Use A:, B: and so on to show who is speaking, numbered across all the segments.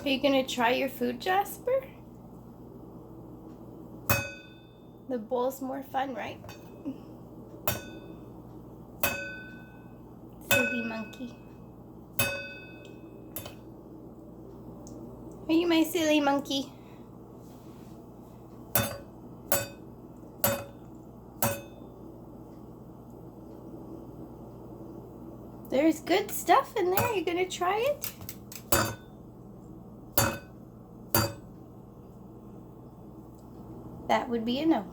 A: Are you gonna try your food, Jasper? The bowl's more fun, right? Silly monkey. Are you my silly monkey? There's good stuff in there. You gonna try it? That would be a no.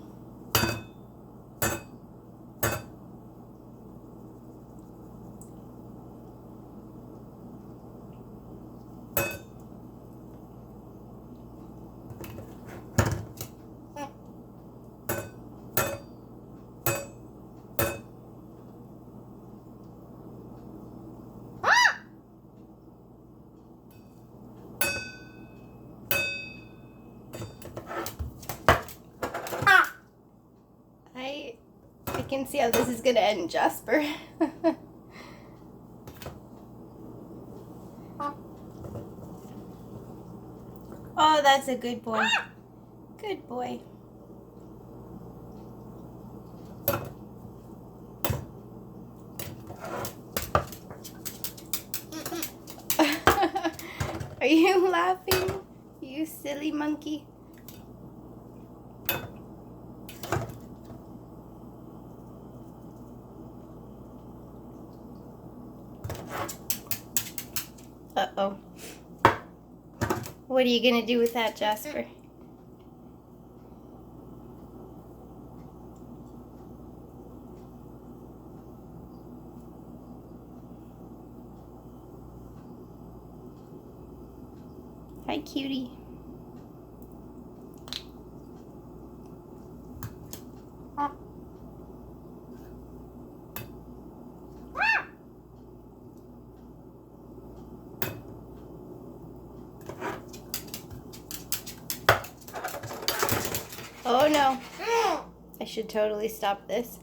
A: I can see how this is gonna end, Jasper. Oh, that's a good boy. Good boy. Are you laughing, you silly monkey? Uh-oh. What are you gonna do with that, Jasper? Hi, cutie. Oh no. I should totally stop this.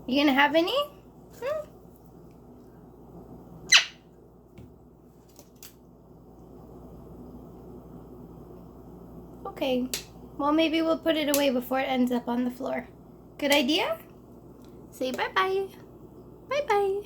A: You gonna have any? Okay. Well, maybe we'll put it away before it ends up on the floor. Good idea? Say bye-bye. Bye-bye.